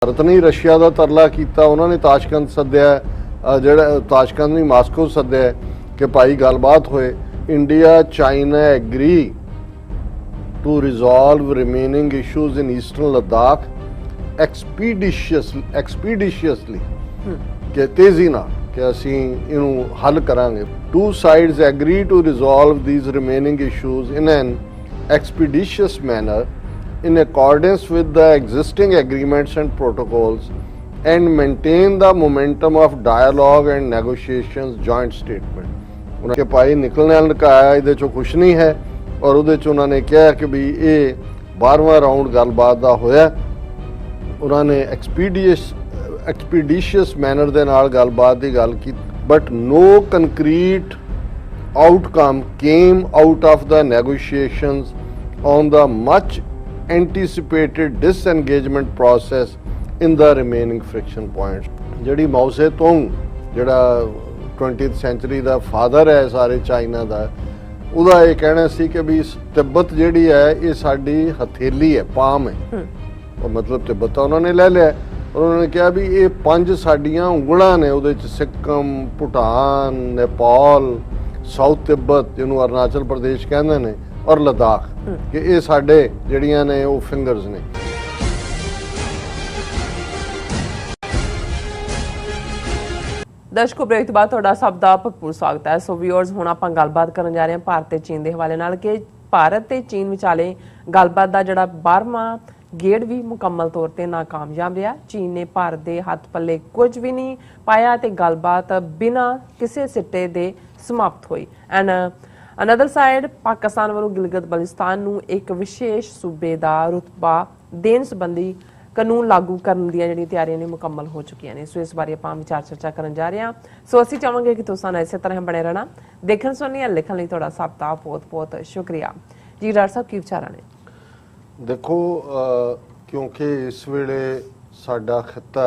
भारत ने रशिया का तरला किया, उन्होंने ताशकंद सद्या, ਜਿਹੜਾ ਤਾਸ਼ਕੰਦ ਨਹੀਂ ਮਾਸਕੋ ਸੱਦਿਆ ਕਿ ਭਾਈ ਗੱਲਬਾਤ ਹੋਏ। India China agree to resolve remaining issues in eastern Ladakh expeditiously ਕਿ ਤੇਜ਼ੀ ਨਾਲ ਕਿ ਅਸੀਂ ਇਹਨੂੰ ਹੱਲ ਕਰਾਂਗੇ। Two sides agree to resolve these remaining issues in an expeditious manner in accordance with the existing agreements and protocols and maintain the momentum of dialogue and negotiations joint statement। उन्होंने भाई निकलने वाला कहा ये कुछ नहीं है और उन्होंने कहा कि भी ये 12वां राउंड गलबात का होया। उन्होंने एक्सपीडिशियस मैनर दे नाल गलबात की गल की, but no concrete outcome came out of the negotiations on the much anticipated disengagement process in the remaining friction points। ਜਿਹੜੀ ਮਾਓਸੇ ਤੁੰਗ ਜਿਹੜਾ 20th century ਦਾ ਫਾਦਰ ਹੈ ਸਾਰੇ ਚਾਈਨਾ ਦਾ, ਉਹਦਾ ਇਹ ਕਹਿਣਾ ਸੀ ਕਿ ਵੀ ਤਿੱਬਤ ਜਿਹੜੀ ਹੈ ਇਹ ਸਾਡੀ ਹਥੇਲੀ ਹੈ, ਪਾਮ ਹੈ। ਉਹ ਮਤਲਬ ਤਿੱਬਤ ਤਾਂ ਉਹਨਾਂ ਨੇ ਲੈ ਲਿਆ। ਉਹਨਾਂ ਨੇ ਕਿਹਾ ਵੀ ਇਹ 5 ਸਾਡੀਆਂ ਉਂਗਲਾਂ ਨੇ, ਉਹਦੇ 'ਚ ਸਿੱਕਮ, ਭੂਟਾਨ, ਨੇਪਾਲ, ਸਾਊਥ ਤਿੱਬਤ ਜਿਹਨੂੰ ਅਰੁਣਾਚਲ ਪ੍ਰਦੇਸ਼ ਕਹਿੰਦੇ ਨੇ, और लद्दाख कि ये साडे जड़ियां ने वो फिंगर्स ने। दर्शकों ब्रेक तो बाद तुहाडा सब दा भरपूर स्वागत है। सो व्यूअर्स हुण आपां गलबात करन जा रहे हैं भारत ते चीन दे हवाले नाल कि भारत ते चीन विचाले गलबात दा जिहड़ा 12वां गेड़ भी मुकम्मल तौर पर नाकामयाब रहा। चीन ने भारत के हथ पल्ले कुछ भी नहीं पाया तो गलबात बिना किसी सिट्टे दे समाप्त हुई। एंड अनदर साइड पाकिस्तान वालों गिलगित बलिस्तान नूं एक विशेष सूबे का रुतबा देने संबंधी कानून लागू करने दी जिहड़ियां तैयारियां ने मुकम्मल हो चुकी ने। सो इस बारे आपां विचार चर्चा करन जा रहे हैं। सो असीं चाहांगे कि तुसां नाल इसे तरह बने रहना। देखण सुनने लिखण लई तुहाडा सब दा बहुत बहुत शुक्रिया जी। डॉक्टर साहब की विचार ने? देखो क्योंकि इस वेले साडा खिता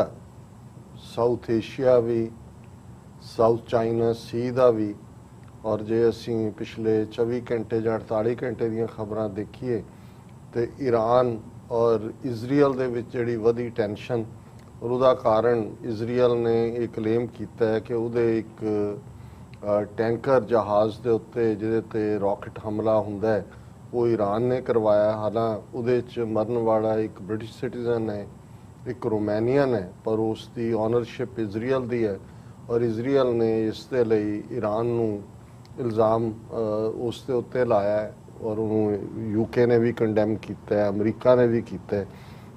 साउथ एशिया भी, साउथ चाइना सी दा भी, और जे असी पिछले 24 घंटे या 48 घंटे दी खबरां देखिए तो ईरान और इजराइल दे विच जिहड़ी वधी टेंशन और उहदा कारण इजराइल ने एक क्लेम किया है कि उहदे एक टैंकर जहाज़ दे उत्ते जिहदे ते रॉकेट हमला हुंदा है वो ईरान ने करवाया। हालांकि उहदे च मरन वाला एक ब्रिटिश सिटीजन है, एक रोमैनियन है, पर उसकी ऑनरशिप इजराइल दी है और इजराइल ने इस दे लई ईरान नूं इल्ज़ाम उसके उत्ते लाया है और उन्होंने यूके ने भी कंडैम किया है, अमरीका ने भी किया है।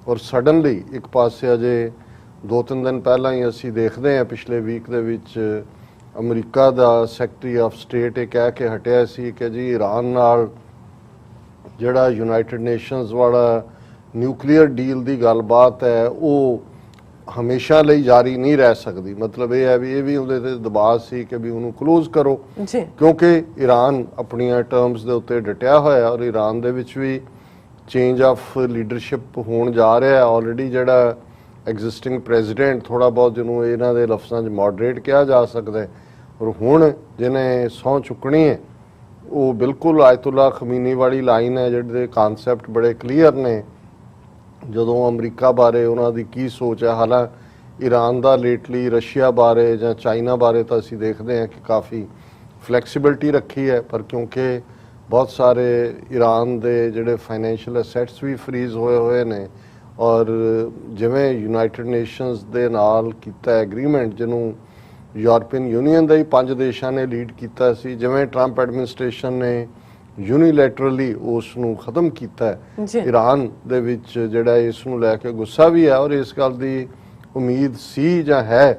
और सडनली एक पासे अजे 2-3 दिन पहला ही असी देखते हैं पिछले वीक दे विच अमरीका दा सैकटरी ऑफ स्टेट ये कह के हटिया सी कि जी ईरान नाल जिहड़ा यूनाइटेड नेशनस वाला न्यूक्लीयर डील की गलबात है वो हमेशा ਲਈ जारी नहीं रह सकती। मतलब ये है भी ये भी ਉਹਦੇ ਤੇ ਦਬਾਅ ਸੀ कि भी ਉਹਨੂੰ क्लोज करो जी, क्योंकि ईरान अपनियां टर्म्स ਦੇ ਉੱਤੇ ਡਟਿਆ ਹੋਇਆ और ईरान ਦੇ ਵਿੱਚ ਵੀ चेंज ऑफ लीडरशिप होण जा रहा है। ऑलरेडी ਜਿਹੜਾ एग्जिस्टिंग प्रेजिडेंट थोड़ा बहुत ਜਿਹਨੂੰ ਇਹਨਾਂ ਦੇ ਲਫ਼ਜ਼ਾਂ 'ਚ मॉडरेट किया जा सकता है और ਹੁਣ ਜਿਹਨੇ ਸਹੁੰ ਚੁੱਕਣੀ ਹੈ ਉਹ ਬਿਲਕੁਲ ਆਇਤੁੱਲਾ ਖਮੀਨੀ ਵਾਲੀ ਲਾਈਨ है ਜਿਹਦੇ ਕਨਸੈਪਟ ਬੜੇ ਕਲੀਅਰ ਨੇ। ਜਦੋਂ ਅਮਰੀਕਾ ਬਾਰੇ ਉਹਨਾਂ ਦੀ ਕੀ ਸੋਚ ਹੈ, ਹਾਲਾਂਕਿ ਈਰਾਨ ਦਾ ਲੇਟਲੀ ਰਸ਼ੀਆ ਬਾਰੇ ਜਾਂ ਚਾਈਨਾ ਬਾਰੇ ਤਾਂ ਅਸੀਂ ਦੇਖਦੇ ਹਾਂ ਕਿ ਕਾਫੀ ਫਲੈਕਸੀਬਿਲਿਟੀ ਰੱਖੀ ਹੈ, ਪਰ ਕਿਉਂਕਿ ਬਹੁਤ ਸਾਰੇ ਈਰਾਨ ਦੇ ਜਿਹੜੇ ਫਾਈਨੈਂਸ਼ੀਅਲ ਅਸੈਟਸ ਵੀ ਫਰੀਜ਼ ਹੋਏ ਨੇ ਔਰ ਜਿਵੇਂ ਯੂਨਾਈਟਿਡ ਨੇਸ਼ਨਸ ਦੇ ਨਾਲ ਕੀਤਾ ਐਗਰੀਮੈਂਟ ਜਿਹਨੂੰ ਯੂਰਪੀਅਨ ਯੂਨੀਅਨ ਦੇ ਹੀ 5 ਦੇਸ਼ਾਂ ਨੇ ਲੀਡ ਕੀਤਾ ਸੀ, ਜਿਵੇਂ ਟਰੰਪ ਐਡਮਿਨਿਸਟ੍ਰੇਸ਼ਨ ਨੇ यूनीलैटरली उसनूं खत्म किया है। ईरान दे विच जिहड़ा इस नूं लैके गुस्सा भी है और इस गल दी उम्मीद सी जां है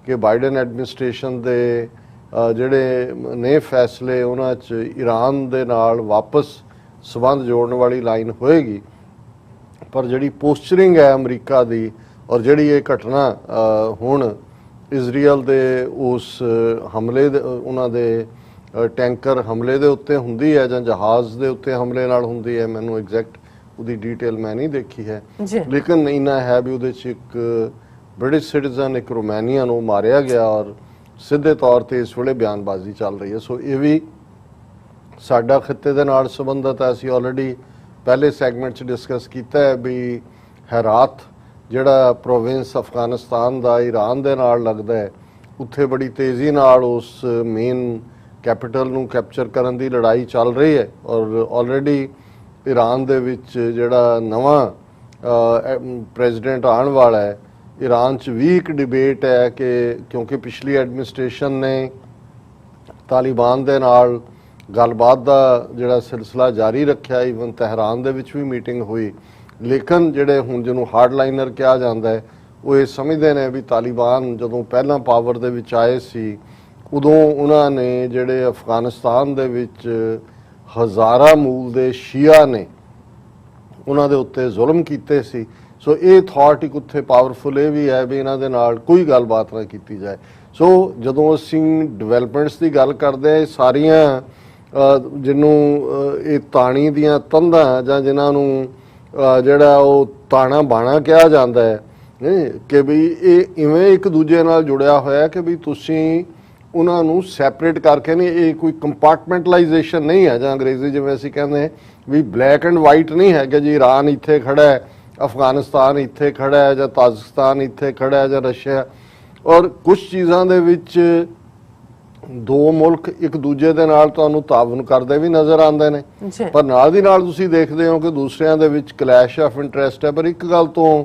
कि बाइडन एडमिनिस्ट्रेशन दे जिहड़े ने फैसले उन्हां च ईरान दे नाल वापस संबंध जोड़न वाली लाइन होएगी। पर जिहड़ी पोस्चरिंग है अमरीका दी और जिहड़ी ये घटना हुण इजराइल दे उस हमले उन्हां दे टैंकर हमले दे उत्ते हुंदी है जां जहाज़ दे उत्ते हमले नाल हुंदी है, मैनूं एग्जैक्ट उहदी डिटेल मैं नहीं देखी है, लेकिन इन्ना है भी उहदे च एक ब्रिटिश सिटीजन एक रोमैनियन वो मारिया गया और सीधे तौर पर इस वेले बयानबाजी चल रही है। सो ये भी साडा खिते दे नाल संबंधित है। असीं ऑलरेडी पहले सैगमेंट च डिस्कस किया है भी हैरात ਜਿਹੜਾ ਪ੍ਰੋਵਿੰਸ ਅਫਗਾਨਿਸਤਾਨ ਦਾ ਈਰਾਨ ਦੇ ਨਾਲ ਲੱਗਦਾ ਹੈ, ਉੱਥੇ ਬੜੀ ਤੇਜ਼ੀ ਨਾਲ ਉਸ ਮੇਨ ਕੈਪੀਟਲ ਨੂੰ ਕੈਪਚਰ ਕਰਨ ਦੀ ਲੜਾਈ ਚੱਲ ਰਹੀ ਹੈ। ਔਰ ਆਲਰੇਡੀ ਈਰਾਨ ਦੇ ਵਿੱਚ ਜਿਹੜਾ ਨਵਾਂ ਪ੍ਰੈਜ਼ੀਡੈਂਟ ਆਉਣ ਵਾਲਾ ਹੈ, ਈਰਾਨ 'ਚ ਵੀ ਇੱਕ ਡਿਬੇਟ ਹੈ ਕਿ ਕਿਉਂਕਿ ਪਿਛਲੀ ਐਡਮਿਨਿਸਟ੍ਰੇਸ਼ਨ ਨੇ ਤਾਲਿਬਾਨ ਦੇ ਨਾਲ ਗੱਲਬਾਤ ਦਾ ਜਿਹੜਾ ਸਿਲਸਿਲਾ ਜਾਰੀ ਰੱਖਿਆ, ਈਵਨ ਤਹਿਰਾਨ ਦੇ ਵਿੱਚ ਵੀ ਮੀਟਿੰਗ ਹੋਈ, ਲੇਕਿਨ ਜਿਹੜੇ ਹੁਣ ਜਿਹਨੂੰ ਹਾਰਡਲਾਈਨਰ ਕਿਹਾ ਜਾਂਦਾ ਹੈ ਉਹ ਇਹ ਸਮਝਦੇ ਨੇ ਵੀ ਤਾਲਿਬਾਨ ਜਦੋਂ ਪਹਿਲਾਂ ਪਾਵਰ ਦੇ ਵਿੱਚ ਆਏ ਸੀ ਉਦੋਂ ਉਹਨਾਂ ਨੇ ਜਿਹੜੇ ਅਫਗਾਨਿਸਤਾਨ ਦੇ ਵਿੱਚ ਹਜ਼ਾਰਾਂ ਮੂਲ ਦੇ ਸ਼ੀਆ ਨੇ ਉਹਨਾਂ ਦੇ ਉੱਤੇ ਜ਼ੁਲਮ ਕੀਤੇ ਸੀ। ਸੋ ਇਹ ਥਾਟ ਇੱਕ ਉੱਥੇ ਪਾਵਰਫੁਲ ਇਹ ਵੀ ਹੈ ਵੀ ਇਹਨਾਂ ਦੇ ਨਾਲ ਕੋਈ ਗੱਲਬਾਤ ਨਾ ਕੀਤੀ ਜਾਏ। ਸੋ ਜਦੋਂ ਅਸੀਂ ਡਿਵੈਲਪਮੈਂਟਸ ਦੀ ਗੱਲ ਕਰਦੇ ਹਾਂ, ਇਹ ਸਾਰੀਆਂ ਜਿਹਨੂੰ ਇਹ ਤਾਣੀ ਦੀਆਂ ਤੰਦਾਂ ਜਾਂ ਜਿਨ੍ਹਾਂ ਨੂੰ ਜਿਹੜਾ ਉਹ ਤਾਣਾ ਬਾਣਾ ਕਿਹਾ ਜਾਂਦਾ ਹੈ ਕਿ ਵੀ ਇਹ ਇਵੇਂ ਇੱਕ ਦੂਜੇ ਨਾਲ ਜੁੜਿਆ ਹੋਇਆ ਕਿ ਵੀ ਤੁਸੀਂ ਉਹਨਾਂ ਨੂੰ ਸੈਪਰੇਟ ਕਰਕੇ ਨਹੀਂ, ਇਹ ਕੋਈ ਕੰਪਾਰਟਮੈਂਟਲਾਈਜੇਸ਼ਨ ਨਹੀਂ ਹੈ, ਜਾਂ ਅੰਗਰੇਜ਼ੀ ਜਿਵੇਂ ਅਸੀਂ ਕਹਿੰਦੇ ਵੀ ਬਲੈਕ ਐਂਡ ਵਾਈਟ ਨਹੀਂ ਹੈ ਕਿ ਜੀ ਈਰਾਨ ਇੱਥੇ ਖੜਾ ਹੈ, ਅਫਗਾਨਿਸਤਾਨ ਇੱਥੇ ਖੜਾ ਹੈ, ਜਾਂ ਤਾਜਿਕਸਤਾਨ ਇੱਥੇ ਖੜਾ ਹੈ, ਜਾਂ ਰਸ਼ੀਆ। ਔਰ ਕੁਝ ਚੀਜ਼ਾਂ ਦੇ ਵਿੱਚ ਦੋ ਮੁਲਕ ਇੱਕ ਦੂਜੇ ਦੇ ਨਾਲ ਤੁਹਾਨੂੰ ਤਾਵਨ ਕਰਦੇ ਵੀ ਨਜ਼ਰ ਆਉਂਦੇ ਨੇ, ਪਰ ਨਾਲ ਦੀ ਨਾਲ ਤੁਸੀਂ ਦੇਖਦੇ ਹੋ ਕਿ ਦੂਸਰਿਆਂ ਦੇ ਵਿੱਚ ਕਲੈਸ਼ ਆਫ ਇੰਟਰਸਟ ਹੈ। ਪਰ ਇੱਕ ਗੱਲ ਤੋਂ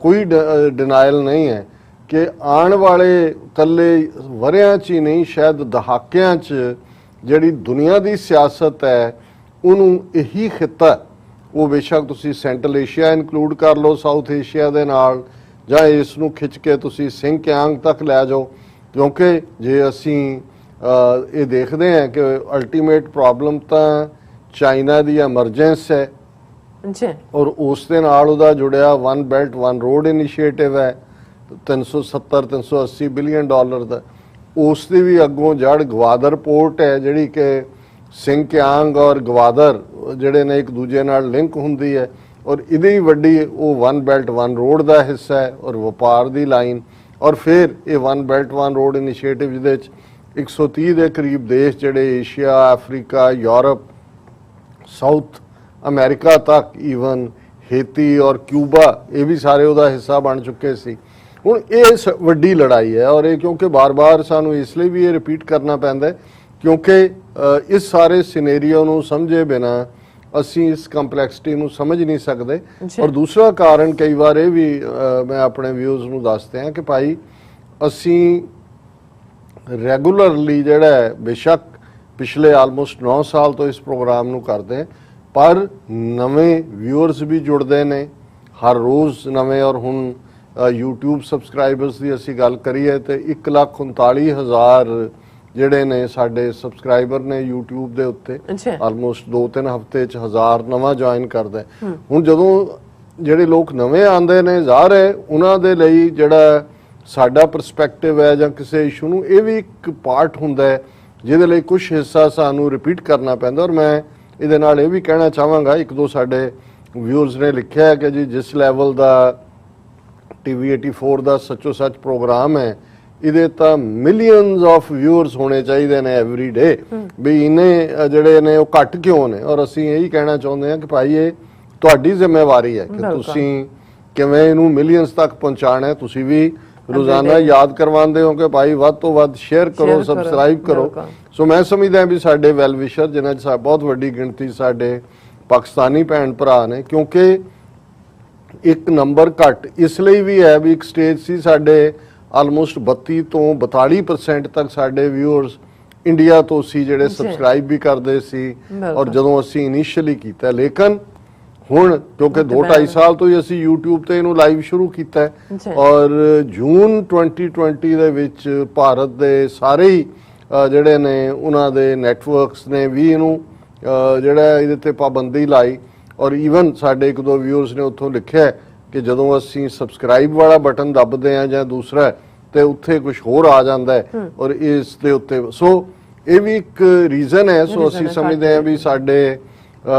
ਕੋਈ ਡਿਨਾਇਲ ਨਹੀਂ ਹੈ ਕਿ ਆਉਣ ਵਾਲੇ ਕੱਲੇ ਵਰਿਆਂ 'ਚ ਹੀ ਨਹੀਂ, ਸ਼ਾਇਦ ਦਹਾਕਿਆਂ 'ਚ ਜਿਹੜੀ ਦੁਨੀਆ ਦੀ ਸਿਆਸਤ ਹੈ ਉਹਨੂੰ ਇਹੀ ਖਿੱਤਾ, ਉਹ ਬੇਸ਼ੱਕ ਤੁਸੀਂ ਸੈਂਟਰਲ ਏਸ਼ੀਆ ਇਨਕਲੂਡ ਕਰ ਲਓ ਸਾਊਥ ਏਸ਼ੀਆ ਦੇ ਨਾਲ, ਜਾਂ ਇਸ ਨੂੰ ਖਿੱਚ ਕੇ ਤੁਸੀਂ ਸਿੰਗਕਿਆਂਗ ਤੱਕ ਲੈ ਜਾਓ, ਕਿਉਂਕਿ ਜੇ ਅਸੀਂ ਇਹ ਦੇਖਦੇ ਹਾਂ ਕਿ ਅਲਟੀਮੇਟ ਪ੍ਰੋਬਲਮ ਤਾਂ ਚਾਈਨਾ ਦੀ ਐਮਰਜੈਂਸ ਹੈ ਔਰ ਉਸ ਦੇ ਨਾਲ ਉਹਦਾ ਜੁੜਿਆ one belt one road initiative ਹੈ $370-380 ਬਿਲੀਅਨ ਦਾ। ਉਸ ਦੀ ਵੀ ਅੱਗੋਂ ਜੜ ਗਵਾਦਰ ਪੋਰਟ ਹੈ ਜਿਹੜੀ ਕਿ ਸਿੰਗਕਿਆਂਗ ਔਰ ਗਵਾਦਰ ਜਿਹੜੇ ਨੇ ਇੱਕ ਦੂਜੇ ਨਾਲ ਲਿੰਕ ਹੁੰਦੀ ਹੈ, ਔਰ ਇਹਦੀ ਵੱਡੀ ਉਹ ਵਨ ਬੈਲਟ ਵਨ ਰੋਡ ਦਾ ਹਿੱਸਾ ਹੈ ਔਰ ਵਪਾਰ ਦੀ ਲਾਈਨ। ਔਰ ਫਿਰ ਇਹ one belt one road initiative ਜਿਹਦੇ 'ਚ 130 ਦੇ ਕਰੀਬ ਦੇਸ਼ ਜਿਹੜੇ Asia, Africa, Europe, south America ਤੱਕ, ਈਵਨ ਹੇਤੀ ਔਰ ਕਿਊਬਾ, ਇਹ ਵੀ ਸਾਰੇ ਉਹਦਾ ਹਿੱਸਾ ਬਣ ਚੁੱਕੇ ਸੀ। ਹੁਣ ਇਹ ਵੱਡੀ ਲੜਾਈ ਹੈ ਔਰ ਇਹ ਕਿਉਂਕਿ ਬਾਰ-ਬਾਰ ਸਾਨੂੰ ਇਸ ਲਈ ਵੀ ਇਹ ਰਿਪੀਟ ਕਰਨਾ ਪੈਂਦਾ ਕਿਉਂਕਿ ਇਸ ਸਾਰੇ ਸਿਨੈਰੀਓ ਨੂੰ ਸਮਝੇ ਬਿਨਾ ਅਸੀਂ ਇਸ ਕੰਪਲੈਕਸਿਟੀ ਨੂੰ ਸਮਝ ਨਹੀਂ ਸਕਦੇ। ਔਰ ਦੂਸਰਾ ਕਾਰਨ ਕਈ ਵਾਰ ਇਹ ਵੀ ਮੈਂ ਆਪਣੇ ਵਿਊਜ਼ ਨੂੰ ਦੱਸਦੇ ਹਾਂ ਕਿ ਭਾਈ ਅਸੀਂ ਰੈਗੂਲਰਲੀ ਜਿਹੜਾ ਹੈ, ਬੇਸ਼ੱਕ ਪਿਛਲੇ ਆਲਮੋਸਟ 9 ਸਾਲ ਤੋਂ ਇਸ ਪ੍ਰੋਗਰਾਮ ਨੂੰ ਕਰਦੇ ਹਾਂ, ਪਰ ਨਵੇਂ ਵਿਊਅਰਸ ਵੀ ਜੁੜਦੇ ਨੇ ਹਰ ਰੋਜ਼ ਨਵੇਂ। ਔਰ ਹੁਣ YouTube ਸਬਸਕ੍ਰਾਈਬਰਸ ਦੀ ਅਸੀਂ ਗੱਲ ਕਰੀਏ ਤੇ 1,39,000 ਜਿਹੜੇ ਨੇ ਸਾਡੇ ਸਬਸਕ੍ਰਾਈਬਰ ਨੇ YouTube ਦੇ ਉੱਤੇ। ਆਲਮੋਸਟ 2-3 ਹਫ਼ਤੇ 'ਚ 1000 ਨਵਾਂ ਜੁਆਇਨ ਕਰਦਾ। ਹੁਣ ਜਦੋਂ ਜਿਹੜੇ ਲੋਕ ਨਵੇਂ ਆਉਂਦੇ ਨੇ, ਜ਼ਾਹਰ ਹੈ ਉਹਨਾਂ ਦੇ ਲਈ ਜਿਹੜਾ ਸਾਡਾ ਪਰਸਪੈਕਟਿਵ ਹੈ ਜਾਂ ਕਿਸੇ ਇਸ਼ੂ ਨੂੰ, ਇਹ ਵੀ ਇੱਕ ਪਾਰਟ ਹੁੰਦਾ ਹੈ ਜਿਹਦੇ ਲਈ ਕੁਝ ਹਿੱਸਾ ਸਾਨੂੰ ਰਿਪੀਟ ਕਰਨਾ ਪੈਂਦਾ। ਔਰ ਮੈਂ ਇਹਦੇ ਨਾਲ ਇਹ ਵੀ ਕਹਿਣਾ ਚਾਹਾਂਗਾ, ਇੱਕ ਦੋ ਸਾਡੇ ਵਿਊਅਰਸ ਨੇ ਲਿਖਿਆ ਹੈ ਕਿ ਜੀ ਜਿਸ ਲੈਵਲ ਦਾ TV 84 ਦਾ ਸੱਚੋ ਸੱਚ ਪ੍ਰੋਗਰਾਮ ਹੈ, ਇਹਦੇ ਤਾਂ ਮਿਲੀਅਨਸ ਆਫ ਵਿਊਅਰਸ ਹੋਣੇ ਚਾਹੀਦੇ ਨੇ ਐਵਰੀ ਡੇ, ਵੀ ਇਹਨੇ ਜਿਹੜੇ ਨੇ ਉਹ ਘੱਟ ਕਿਉਂ ਨੇ। ਔਰ ਅਸੀਂ ਇਹੀ ਕਹਿਣਾ ਚਾਹੁੰਦੇ ਹਾਂ ਕਿ ਭਾਈ ਇਹ ਤੁਹਾਡੀ ਜ਼ਿੰਮੇਵਾਰੀ ਹੈ ਕਿ ਤੁਸੀਂ ਕਿਵੇਂ ਇਹਨੂੰ ਮਿਲੀਅਨਸ ਤੱਕ ਪਹੁੰਚਾਉਣਾ ਹੈ। ਤੁਸੀਂ ਵੀ ਰੋਜ਼ਾਨਾ ਯਾਦ ਕਰਵਾਉਂਦੇ ਹੋ ਕਿ ਭਾਈ ਵੱਧ ਤੋਂ ਵੱਧ ਸ਼ੇਅਰ ਕਰੋ, ਸਬਸਕ੍ਰਾਈਬ ਕਰੋ। ਸੋ ਮੈਂ ਸਮਝਦਾ ਵੀ ਸਾਡੇ ਵੈਲ ਵਿਸ਼ਰ ਜਿਨ੍ਹਾਂ 'ਚ ਬਹੁਤ ਵੱਡੀ ਗਿਣਤੀ ਸਾਡੇ ਪਾਕਿਸਤਾਨੀ ਭੈਣ ਭਰਾ ਨੇ, ਕਿਉਂਕਿ ਇੱਕ ਨੰਬਰ ਘੱਟ ਇਸ ਲਈ ਵੀ ਹੈ ਵੀ ਇੱਕ ਸਟੇਜ ਸੀ ਸਾਡੇ ਆਲਮੋਸਟ 32 ਤੋਂ 42% ਤੱਕ ਸਾਡੇ ਵਿਊਅਰਸ ਇੰਡੀਆ ਤੋਂ ਸੀ ਜਿਹੜੇ ਸਬਸਕ੍ਰਾਈਬ ਵੀ ਕਰਦੇ ਸੀ ਔਰ ਜਦੋਂ ਅਸੀਂ ਇਨੀਸ਼ੀਅਲੀ ਕੀਤਾ। ਲੇਕਿਨ ਹੁਣ ਕਿਉਂਕਿ 2-2.5 ਸਾਲ ਤੋਂ ਹੀ ਅਸੀਂ YouTube ਤੇ ਇਹਨੂੰ ਲਾਈਵ ਸ਼ੁਰੂ ਕੀਤਾ ਔਰ ਜੂਨ 2020 ਦੇ ਵਿੱਚ ਭਾਰਤ ਦੇ ਸਾਰੇ ਹੀ ਜਿਹੜੇ ਨੇ ਉਹਨਾਂ ਦੇ ਨੈਟਵਰਕਸ ਨੇ ਵੀ ਇਹਨੂੰ ਜਿਹੜਾ ਇਹਦੇ ਤੇ ਪਾਬੰਦੀ ਲਾਈ। ਔਰ ਈਵਨ ਸਾਡੇ ਇੱਕ ਦੋ ਵਿਊਅਰਸ ਨੇ ਉੱਥੋਂ ਲਿਖਿਆ ਕਿ ਜਦੋਂ ਅਸੀਂ ਸਬਸਕ੍ਰਾਈਬ ਵਾਲਾ ਬਟਨ ਦੱਬਦੇ ਆ ਜਾਂ ਦੂਸਰਾ ਤੇ ਉੱਥੇ ਕੁਝ ਹੋਰ ਆ ਜਾਂਦਾ ਹੈ ਔਰ ਇਸ ਦੇ ਉੱਤੇ। ਸੋ ਇਹ ਵੀ ਇੱਕ ਰੀਜ਼ਨ ਹੈ। ਸੋ ਅਸੀਂ ਸਮਝਦੇ ਹਾਂ ਵੀ ਸਾਡੇ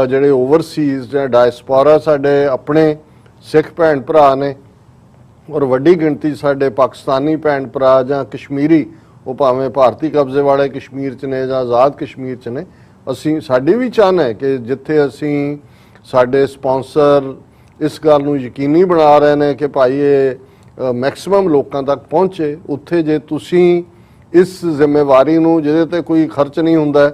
ਜਿਹੜੇ ਓਵਰਸੀਜ਼ ਜਾਂ ਡਾਇਸਪੋਰਾ ਸਾਡੇ ਆਪਣੇ ਸਿੱਖ ਭੈਣ ਭਰਾ ਨੇ ਔਰ ਵੱਡੀ ਗਿਣਤੀ ਸਾਡੇ ਪਾਕਿਸਤਾਨੀ ਭੈਣ ਭਰਾ ਜਾਂ ਕਸ਼ਮੀਰੀ, ਉਹ ਭਾਵੇਂ ਭਾਰਤੀ ਕਬਜ਼ੇ ਵਾਲੇ ਕਸ਼ਮੀਰ 'ਚ ਨੇ ਜਾਂ ਆਜ਼ਾਦ ਕਸ਼ਮੀਰ 'ਚ ਨੇ, ਅਸੀਂ ਸਾਡੀ ਵੀ ਚਾਹਨਾ ਹੈ ਕਿ ਜਿੱਥੇ ਅਸੀਂ ਸਾਡੇ ਸਪਾਂਸਰ ਇਸ ਗੱਲ ਨੂੰ ਯਕੀਨੀ ਬਣਾ ਰਹੇ ਨੇ ਕਿ ਭਾਈ ਇਹ ਮੈਕਸਿਮਮ ਲੋਕਾਂ ਤੱਕ ਪਹੁੰਚੇ। ਉੱਥੇ ਜੇ ਤੁਸੀਂ ਇਸ ਜ਼ਿੰਮੇਵਾਰੀ ਨੂੰ, ਜਿਹਦੇ ਤੇ ਕੋਈ ਖਰਚ ਨਹੀਂ ਹੁੰਦਾ,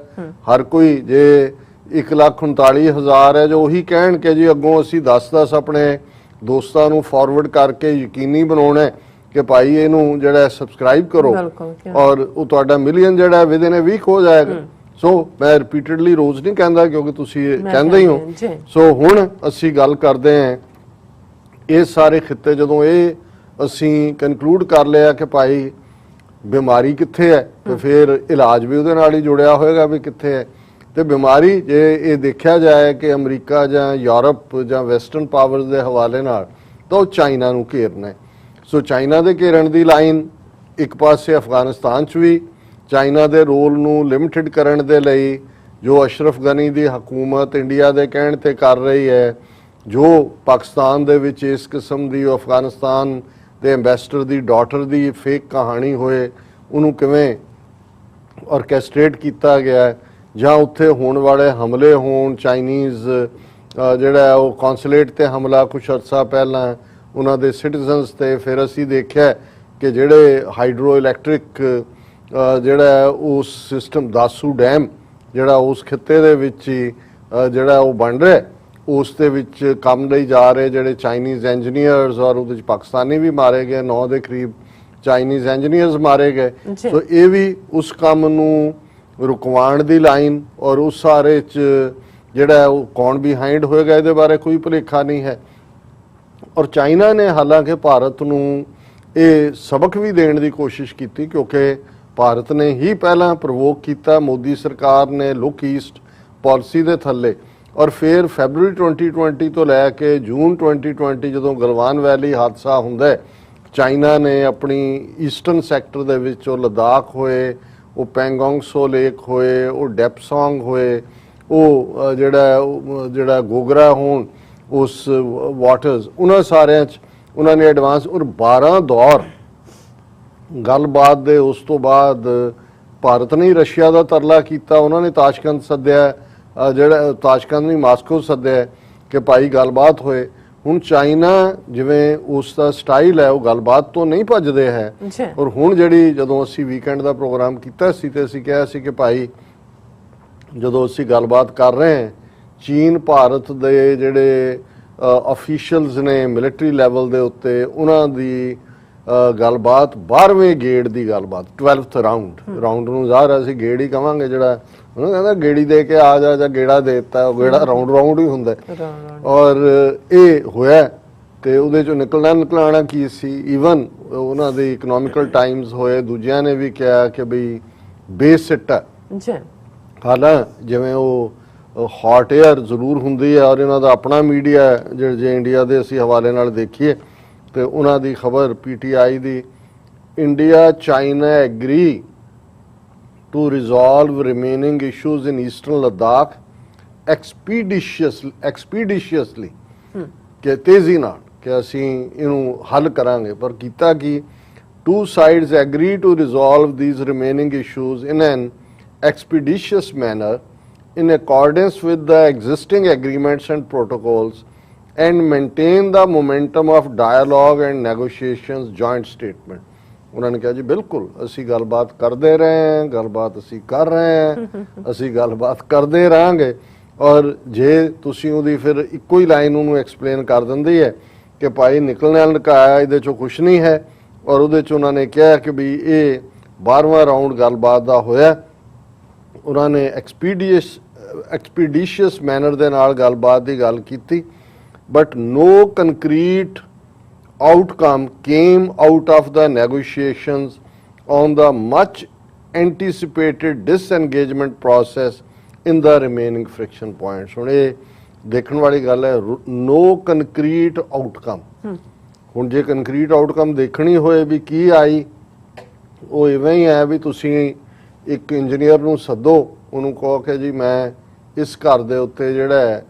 ਹਰ ਕੋਈ ਜੇ 1,39,000 ਹੈ ਜੋ ਉਹੀ ਕਹਿਣ ਕਿ ਜੀ ਅੱਗੋਂ ਅਸੀਂ 10-10 ਆਪਣੇ ਦੋਸਤਾਂ ਨੂੰ ਫਾਰਵਰਡ ਕਰਕੇ ਯਕੀਨੀ ਬਣਾਉਣਾ ਕਿ ਭਾਈ ਇਹਨੂੰ ਜਿਹੜਾ ਸਬਸਕ੍ਰਾਈਬ ਕਰੋ ਔਰ ਉਹ ਤੁਹਾਡਾ ਮਿਲੀਅਨ ਜਿਹੜਾ ਵਿਦਿਨ ਅ ਵੀਕ ਹੋ ਜਾਏਗਾ। ਸੋ ਮੈਂ ਰਿਪੀਟਡਲੀ ਰੋਜ਼ ਨਹੀਂ ਕਹਿੰਦਾ ਕਿਉਂਕਿ ਤੁਸੀਂ ਕਹਿੰਦੇ ਹੀ ਹੋ। ਸੋ ਹੁਣ ਅਸੀਂ ਗੱਲ ਕਰਦੇ ਹਾਂ ਇਹ ਸਾਰੇ ਖਿੱਤੇ, ਜਦੋਂ ਇਹ ਅਸੀਂ ਕਨਕਲੂਡ ਕਰ ਲਿਆ ਕਿ ਭਾਈ ਬਿਮਾਰੀ ਕਿੱਥੇ ਹੈ ਤੇ ਫਿਰ ਇਲਾਜ ਵੀ ਉਹਦੇ ਨਾਲ ਹੀ ਜੁੜਿਆ ਹੋਏਗਾ ਵੀ ਕਿੱਥੇ ਹੈ। ਤੇ ਬਿਮਾਰੀ ਜੇ ਇਹ ਦੇਖਿਆ ਜਾਏ ਕਿ ਅਮਰੀਕਾ ਜਾਂ ਯੂਰਪ ਜਾਂ ਵੈਸਟਰਨ ਪਾਵਰਸ ਦੇ ਹਵਾਲੇ ਨਾਲ, ਤਾਂ ਉਹ ਚਾਈਨਾ ਨੂੰ ਘੇਰਨਾ ਹੈ। ਸੋ ਚਾਈਨਾ ਦੇ ਘੇਰਨ ਦੀ ਲਾਈਨ ਇੱਕ ਪਾਸੇ ਅਫਗਾਨਿਸਤਾਨ 'ਚ ਵੀ ਚਾਈਨਾ ਦੇ ਰੋਲ ਨੂੰ ਲਿਮਿਟਿਡ ਕਰਨ ਦੇ ਲਈ ਜੋ ਅਸ਼ਰਫ ਗਨੀ ਦੀ ਹਕੂਮਤ ਇੰਡੀਆ ਦੇ ਕਹਿਣ ਤੇ ਕਰ ਰਹੀ ਹੈ, ਜੋ ਪਾਕਿਸਤਾਨ ਦੇ ਵਿੱਚ ਇਸ ਕਿਸਮ ਦੀ ਅਫਗਾਨਿਸਤਾਨ ਦੇ ਐਂਬੈਸਡਰ ਦੀ ਡਾਟਰ ਦੀ ਫੇਕ ਕਹਾਣੀ ਹੋਏ, ਉਹਨੂੰ ਕਿਵੇਂ ਆਰਕੈਸਟ੍ਰੇਟ ਕੀਤਾ ਗਿਆ, ਜਾਂ ਉੱਥੇ ਹੋਣ ਵਾਲੇ ਹਮਲੇ ਹੋਣ, ਚਾਈਨੀਜ਼ ਜਿਹੜਾ ਉਹ ਕੌਂਸੂਲੇਟ ਤੇ ਹਮਲਾ ਕੁਛ ਅਰਸਾ ਪਹਿਲਾਂ ਉਹਨਾਂ ਦੇ ਸਿਟੀਜ਼ਨਸ ਤੇ, ਫਿਰ ਅਸੀਂ ਦੇਖਿਆ ਕਿ ਜਿਹੜੇ ਹਾਈਡਰੋ ਇਲੈਕਟ੍ਰਿਕ ਜਿਹੜਾ ਉਸ ਸਿਸਟਮ ਦਾਸੂ ਡੈਮ ਜਿਹੜਾ ਉਸ ਖਿੱਤੇ ਦੇ ਵਿੱਚ ਹੀ ਜਿਹੜਾ ਉਹ ਬਣ ਰਿਹਾ, ਉਸ ਦੇ ਵਿੱਚ ਕੰਮ ਲਈ ਜਾ ਰਹੇ ਜਿਹੜੇ ਚਾਈਨੀਜ਼ ਇੰਜੀਨੀਅਰਸ, ਔਰ ਉਹਦੇ ਵਿੱਚ ਪਾਕਿਸਤਾਨੀ ਵੀ ਮਾਰੇ ਗਏ, 9 ਦੇ ਕਰੀਬ ਚਾਈਨੀਜ਼ ਇੰਜੀਨੀਅਰਸ ਮਾਰੇ ਗਏ। ਸੋ ਇਹ ਵੀ ਉਸ ਕੰਮ ਨੂੰ ਰੁਕਵਾਉਣ ਦੀ ਲਾਈਨ, ਔਰ ਉਸ ਸਾਰੇ 'ਚ ਜਿਹੜਾ ਉਹ ਕੌਣ ਬਿਹਾਈਂਡ ਹੋਏਗਾ ਇਹਦੇ ਬਾਰੇ ਕੋਈ ਭੁਲੇਖਾ ਨਹੀਂ ਹੈ। ਔਰ ਚਾਈਨਾ ਨੇ ਹਾਲਾਂਕਿ ਭਾਰਤ ਨੂੰ ਇਹ ਸਬਕ ਵੀ ਦੇਣ ਦੀ ਕੋਸ਼ਿਸ਼ ਕੀਤੀ ਕਿਉਂਕਿ ਭਾਰਤ ਨੇ ਹੀ ਪਹਿਲਾਂ ਪ੍ਰਵੋਕ ਕੀਤਾ, ਮੋਦੀ ਸਰਕਾਰ ਨੇ ਲੁੱਕ ਈਸਟ ਪਾਲਿਸੀ ਦੇ ਥੱਲੇ, ਔਰ ਫਿਰ ਫੈਬਰੂਰੀ 2020 ਤੋਂ ਲੈ ਕੇ ਜੂਨ 2020 ਜਦੋਂ ਗਲਵਾਨ ਵੈਲੀ ਹਾਦਸਾ ਹੁੰਦਾ ਹੈ, ਚਾਈਨਾ ਨੇ ਆਪਣੀ ਈਸਟਰਨ ਸੈਕਟਰ ਦੇ ਵਿੱਚ ਉਹ ਲਦਾਖ ਹੋਏ, ਉਹ ਪੈਂਗੋਂਗ ਸੋ ਲੇਕ ਹੋਏ, ਉਹ ਡੈਪਸੋਂਗ ਹੋਏ, ਉਹ ਜਿਹੜਾ ਗੋਗਰਾ ਹੋਣ ਉਸ ਵਾਟਰਸ, ਉਹਨਾਂ ਸਾਰਿਆਂ 'ਚ ਉਹਨਾਂ ਨੇ ਐਡਵਾਂਸ ਔਰ 12 ਦੌਰ ਗੱਲਬਾਤ ਦੇ। ਉਸ ਤੋਂ ਬਾਅਦ ਭਾਰਤ ਨੇ ਰਸ਼ੀਆ ਦਾ ਤਰਲਾ ਕੀਤਾ, ਉਹਨਾਂ ਨੇ ਤਾਸ਼ਕੰਦ ਸੱਦਿਆ, ਜਿਹੜਾ ਤਾਸ਼ਕੰਦ ਨਹੀਂ ਮਾਸਕੋ ਸੱਦਿਆ ਕਿ ਭਾਈ ਗੱਲਬਾਤ ਹੋਏ। ਹੁਣ ਚਾਈਨਾ ਜਿਵੇਂ ਉਸ ਦਾ ਸਟਾਈਲ ਹੈ ਉਹ ਗੱਲਬਾਤ ਤੋਂ ਨਹੀਂ ਭੱਜਦੇ ਹੈ। ਔਰ ਹੁਣ ਜਿਹੜੀ ਜਦੋਂ ਅਸੀਂ ਵੀਕਐਂਡ ਦਾ ਪ੍ਰੋਗਰਾਮ ਕੀਤਾ ਸੀ ਤੇ ਅਸੀਂ ਕਿਹਾ ਸੀ ਕਿ ਭਾਈ ਜਦੋਂ ਅਸੀਂ ਗੱਲਬਾਤ ਕਰ ਰਹੇ ਹਾਂ, ਚੀਨ ਭਾਰਤ ਦੇ ਜਿਹੜੇ ਅਫੀਸ਼ੀਅਲਸ ਨੇ ਮਿਲਟਰੀ ਲੈਵਲ ਦੇ ਉੱਤੇ, ਉਹਨਾਂ ਦੀ ਗੱਲਬਾਤ 12ਵੇਂ ਗੇੜ ਦੀ ਗੱਲਬਾਤ, 12th ਰਾਉਂਡ ਨੂੰ ਜ਼ਾਹਰ ਅਸੀਂ ਗੇੜ ਹੀ ਕਵਾਂਗੇ, ਜਿਹੜਾ ਉਹਨੂੰ ਕਹਿੰਦਾ ਗੇੜੀ ਦੇ ਕੇ ਆ ਜਾ ਜਾਂ ਗੇੜਾ ਦੇ ਦਿੱਤਾ, ਉਹ ਗੇੜਾ ਰਾਉਂਡ ਹੀ ਹੁੰਦਾ। ਔਰ ਇਹ ਹੋਇਆ ਤੇ ਉਹਦੇ ਚੋਂ ਨਿਕਲਣਾ ਕੀ ਸੀ। ਈਵਨ ਉਹਨਾਂ ਦੇ ਇਕਨੋਮਿਕਲ ਟਾਈਮਸ ਹੋਏ, ਦੂਜਿਆਂ ਨੇ ਵੀ ਕਿਹਾ ਕਿ ਬਈ ਬੇਸ ਸਿੱਟ ਹੈ। ਹਾਲਾਂ ਜਿਵੇਂ ਉਹ ਹੌਟ ਏਅਰ ਜ਼ਰੂਰ ਹੁੰਦੀ ਹੈ ਔਰ ਇਹਨਾਂ ਦਾ ਆਪਣਾ ਮੀਡੀਆ ਜੇ ਇੰਡੀਆ ਦੇ ਅਸੀਂ ਹਵਾਲੇ ਨਾਲ ਦੇਖੀਏ ਤੇ ਉਹਨਾਂ ਦੀ ਖਬਰ PTI ਦੀ, India China agree to resolve remaining issues in eastern Ladakh expeditiously ਕਿ ਤੇਜ਼ੀ ਨਾਲ ਕਿ ਅਸੀਂ ਇਹਨੂੰ ਹੱਲ ਕਰਾਂਗੇ। ਪਰ ਕੀਤਾ ਕਿ two sides agree to resolve these remaining issues in an expeditious manner in accordance with the existing agreements and protocols and maintain the momentum of dialogue and negotiations, joint statement। ਉਹਨਾਂ ਨੇ ਕਿਹਾ ਜੀ ਬਿਲਕੁਲ ਅਸੀਂ ਗੱਲਬਾਤ ਕਰਦੇ ਰਹੇ ਹਾਂ, ਗੱਲਬਾਤ ਅਸੀਂ ਕਰ ਰਹੇ ਹਾਂ, ਅਸੀਂ ਗੱਲਬਾਤ ਕਰਦੇ ਰਹਾਂਗੇ। ਔਰ ਜੇ ਤੁਸੀਂ ਉਹਦੀ ਫਿਰ ਇੱਕੋ ਹੀ ਲਾਈਨ ਉਹਨੂੰ ਐਕਸਪਲੇਨ ਕਰ ਦਿੰਦੀ ਹੈ ਕਿ ਭਾਈ ਨਿਕਲਣਾ ਲੁਕਾਇਆ ਇਹਦੇ 'ਚੋਂ ਕੁਛ ਨਹੀਂ ਹੈ। ਔਰ ਉਹਦੇ 'ਚ ਉਹਨਾਂ ਨੇ ਕਿਹਾ ਕਿ ਵੀ ਇਹ 12ਵਾਂ ਰਾਊਂਡ ਗੱਲਬਾਤ ਦਾ ਹੋਇਆ। ਉਹਨਾਂ ਨੇ ਐਕਸਪੀਡੀਸ਼ੀਅਸ ਮੈਨਰ ਦੇ ਨਾਲ ਗੱਲਬਾਤ ਦੀ ਗੱਲ ਕੀਤੀ, but no concrete outcome came out of the negotiations on the much anticipated disengagement process in the remaining friction points। ਹੁਣ ਇਹ ਦੇਖਣ ਵਾਲੀ ਗੱਲ ਹੈ, no concrete outcome। ਹੁਣ ਜੇ ਕੰਕਰੀਟ ਆਊਟਕਮ ਦੇਖਣੀ ਹੋਏ ਵੀ ਕੀ ਆਈ, ਉਹ ਇਵੇਂ ਹੀ ਹੈ ਵੀ ਤੁਸੀਂ ਇੱਕ ਇੰਜੀਨੀਅਰ ਨੂੰ ਸੱਦੋ, ਉਹਨੂੰ ਕਹੋ ਕਿ ਜੀ ਮੈਂ ਇਸ ਘਰ ਦੇ ਉੱਤੇ ਜਿਹੜਾ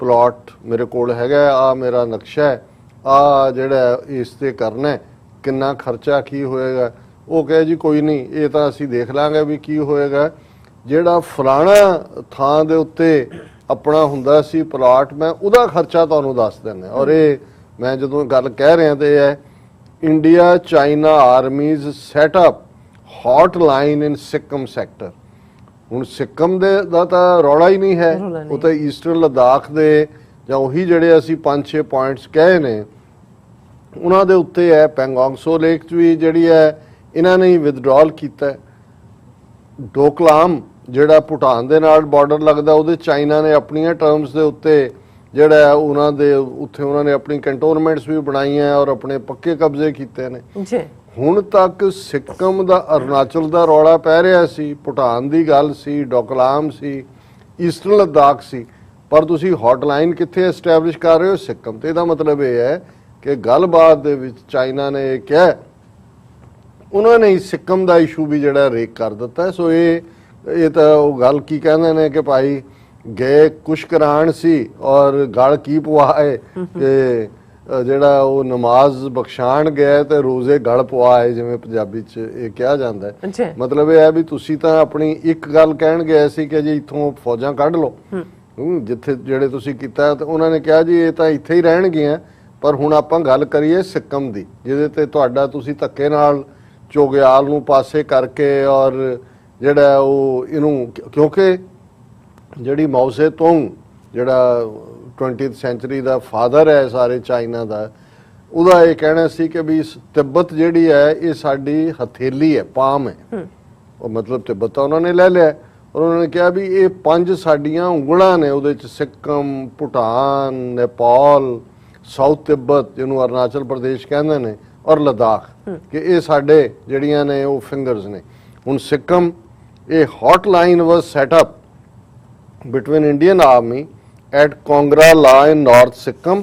ਪਲਾਟ ਮੇਰੇ ਕੋਲ ਹੈਗਾ, ਆ ਮੇਰਾ ਨਕਸ਼ਾ ਹੈ, ਆ ਜਿਹੜਾ ਇਸ ਤੇ ਕਰਨਾ, ਕਿੰਨਾ ਖਰਚਾ ਕੀ ਹੋਏਗਾ। ਉਹ ਕਹੇ ਜੀ ਕੋਈ ਨਹੀਂ, ਇਹ ਤਾਂ ਅਸੀਂ ਦੇਖ ਲਾਂਗੇ ਵੀ ਕੀ ਹੋਏਗਾ। ਜਿਹੜਾ ਫਲਾਣਾ ਥਾਂ ਦੇ ਉੱਤੇ ਆਪਣਾ ਹੁੰਦਾ ਸੀ ਪਲਾਟ, ਮੈਂ ਉਹਦਾ ਖਰਚਾ ਤੁਹਾਨੂੰ ਦੱਸ ਦਿੰਦਾ। ਔਰ ਇਹ ਮੈਂ ਜਦੋਂ ਗੱਲ ਕਹਿ ਰਿਹਾ ਤੇ ਇਹ ਹੈ, India China armies set up hotline in Sikkim sector. ਹੁਣ ਸਿੱਕਮ ਦਾ ਤਾਂ ਰੌਲਾ ਹੀ ਨਹੀਂ ਹੈ, ਉਹ ਤਾਂ ਈਸਟਰਨ ਲਦਾਖ ਦੇ ਜਾਂ ਉਹੀ ਜਿਹੜੇ ਅਸੀਂ 5-6 ਪੁਆਇੰਟਸ ਕਹੇ ਨੇ ਉਹਨਾਂ ਦੇ ਉੱਤੇ ਹੈ। ਪੈਂਗੋਂਗ ਸੋ ਲੇਕ 'ਚ ਵੀ ਜਿਹੜੀ ਹੈ ਇਹਨਾਂ ਨੇ ਵਿਦਡਰਾਅਲ ਕੀਤਾ। ਡੋਕਲਾਮ ਜਿਹੜਾ ਭੂਟਾਨ ਦੇ ਨਾਲ ਬਾਰਡਰ ਲੱਗਦਾ, ਉਹਦੇ ਚਾਈਨਾ ਨੇ ਆਪਣੀਆਂ ਟਰਮਸ ਦੇ ਉੱਤੇ ਜਿਹੜਾ ਉਹਨਾਂ ਦੇ ਉੱਥੇ ਉਹਨਾਂ ਨੇ ਆਪਣੀ ਕੰਟੋਨਮੈਂਟਸ ਵੀ ਬਣਾਈਆਂ ਔਰ ਆਪਣੇ ਪੱਕੇ ਕਬਜ਼ੇ ਕੀਤੇ ਨੇ। ਹੁਣ ਤੱਕ ਸਿੱਕਮ ਦਾ ਅਰੁਣਾਚਲ ਦਾ ਰੌਲਾ ਪੈ ਰਿਹਾ ਸੀ, ਭੂਟਾਨ ਦੀ ਗੱਲ ਸੀ, ਡੋਕਲਾਮ ਸੀ, ਈਸਟਰਨ ਲਦਾਖ ਸੀ, ਪਰ ਤੁਸੀਂ ਹੌਟਲਾਈਨ ਕਿੱਥੇ ਐਸਟੈਬਲਿਸ਼ ਕਰ ਰਹੇ ਹੋ? ਸਿੱਕਮ। ਤੇ ਇਹਦਾ ਮਤਲਬ ਇਹ ਹੈ ਕਿ ਗੱਲਬਾਤ ਦੇ ਵਿੱਚ ਚਾਈਨਾ ਨੇ ਇਹ ਕਿਹਾ, ਉਹਨਾਂ ਨੇ ਸਿੱਕਮ ਦਾ ਇਸ਼ੂ ਵੀ ਜਿਹੜਾ ਰੇਕ ਕਰ ਦਿੱਤਾ। ਸੋ ਇਹ ਤਾਂ ਉਹ ਗੱਲ ਕੀ ਕਹਿੰਦੇ ਨੇ ਕਿ ਭਾਈ ਗਏ ਕੁਛ ਕਰਾਣ ਸੀ ਔਰ ਗਲ ਕੀ ਪਵਾਏ ਕਿ ਜਿਹੜਾ ਉਹ ਨਮਾਜ਼ ਬਖਸ਼ਾਣ ਗਿਆ ਤੇ ਰੋਜ਼ੇ ਗਲ ਪਵਾਏ, ਜਿਵੇਂ ਪੰਜਾਬੀ 'ਚ ਇਹ ਕਿਹਾ ਜਾਂਦਾ ਹੈ। ਮਤਲਬ ਇਹ ਹੈ ਵੀ ਤੁਸੀਂ ਤਾਂ ਆਪਣੀ ਇੱਕ ਗੱਲ ਕਹਿਣ ਗਏ ਸੀ ਕਿ ਜੀ ਇੱਥੋਂ ਫੌਜਾਂ ਕੱਢ ਲਓ ਜਿੱਥੇ ਜਿਹੜੇ ਤੁਸੀਂ ਕੀਤਾ, ਤੇ ਉਹਨਾਂ ਨੇ ਕਿਹਾ ਜੀ ਇਹ ਤਾਂ ਇੱਥੇ ਹੀ ਰਹਿਣਗੀਆਂ, ਪਰ ਹੁਣ ਆਪਾਂ ਗੱਲ ਕਰੀਏ ਸਿੱਕਮ ਦੀ, ਜਿਹਦੇ ਤੇ ਤੁਹਾਡਾ ਤੁਸੀਂ ਧੱਕੇ ਨਾਲ ਚੋਗਿਆਲ ਨੂੰ ਪਾਸੇ ਕਰਕੇ ਔਰ ਜਿਹੜਾ ਉਹ ਇਹਨੂੰ, ਕਿਉਂਕਿ ਜਿਹੜੀ ਮਾਓ ਸੇ ਤੁੰਗ ਜਿਹੜਾ 20th ਸੈਂਚੁਰੀ ਦਾ ਫਾਦਰ ਹੈ ਸਾਰੇ ਚਾਈਨਾ ਦਾ, ਉਹਦਾ ਇਹ ਕਹਿਣਾ ਸੀ ਕਿ ਵੀ ਤਿੱਬਤ ਜਿਹੜੀ ਹੈ ਇਹ ਸਾਡੀ ਹਥੇਲੀ ਹੈ, ਪਾਮ ਹੈ। ਉਹ ਮਤਲਬ ਤਿੱਬਤ ਤਾਂ ਉਹਨਾਂ ਨੇ ਲੈ ਲਿਆ, ਔਰ ਉਹਨਾਂ ਨੇ ਕਿਹਾ ਵੀ ਇਹ 5 ਸਾਡੀਆਂ ਉਂਗਲਾਂ ਨੇ, ਉਹਦੇ 'ਚ ਸਿੱਕਮ, ਭੂਟਾਨ, ਨੇਪਾਲ, ਸਾਊਥ ਤਿੱਬਤ ਜਿਹਨੂੰ ਅਰੁਣਾਚਲ ਪ੍ਰਦੇਸ਼ ਕਹਿੰਦੇ ਨੇ, ਔਰ ਲਦਾਖ, ਕਿ ਇਹ ਸਾਡੇ ਜਿਹੜੀਆਂ ਨੇ ਉਹ ਫਿੰਗਰਸ ਨੇ। ਹੁਣ ਸਿੱਕਮ, ਇਹ hotline was set up between Indian army at Kongra La in North Sikkim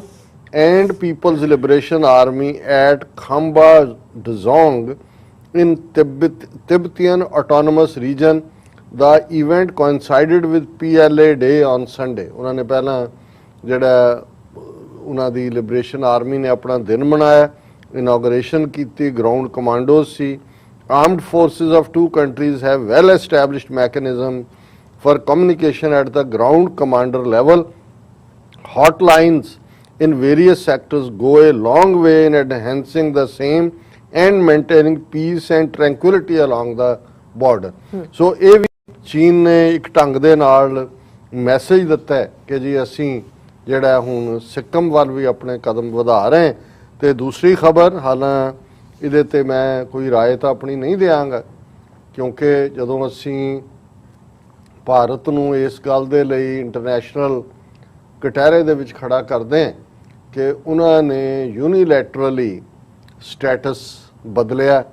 and People's Liberation Army at Khamba Dzong in Tibetan Autonomous Region. The event coincided with PLA Day on Sunday. ਉਹਨਾਂ ਨੇ ਪਹਿਲਾਂ ਜਿਹੜਾ ਉਹਨਾਂ ਦੀ liberation army ਨੇ ਆਪਣਾ ਦਿਨ ਮਨਾਇਆ, ਇਨੋਗ੍ਰੇਸ਼ਨ ਕੀਤੀ, ground commandos C. Armed forces of two countries have well established mechanism for communication at the ground commander level. Hotlines in various sectors go a long way in enhancing the same and maintaining peace and tranquility along the border. So ਇਹ ਵੀ ਚੀਨ ਨੇ ਇੱਕ ਢੰਗ ਦੇ ਨਾਲ message ਦਿੱਤਾ ਹੈ ਕਿ ਜੀ ਅਸੀਂ ਜਿਹੜਾ ਹੁਣ ਸਿੱਕਮ ਵੱਲ ਵੀ ਆਪਣੇ ਕਦਮ ਵਧਾ ਰਹੇ। ਤੇ ਦੂਸਰੀ ਖਬਰ, ਹਾਲਾਂ ਇਹਦੇ ਤੇ ਮੈਂ ਕੋਈ ਰਾਏ ਤਾਂ ਆਪਣੀ ਨਹੀਂ ਦਿਆਂਗਾ, ਕਿਉਂਕਿ ਜਦੋਂ ਅਸੀਂ ਭਾਰਤ ਨੂੰ ਇਸ ਗੱਲ ਦੇ ਲਈ ਇੰਟਰਨੈਸ਼ਨਲ ਕਟਹਿਰੇ ਦੇ ਵਿੱਚ ਖੜਾ ਕਰਦੇ ਹਾਂ ਕਿ ਉਹਨਾਂ ਨੇ ਯੂਨੀਲੈਟਰਲੀ ਸਟੇਟਸ ਬਦਲਿਆ,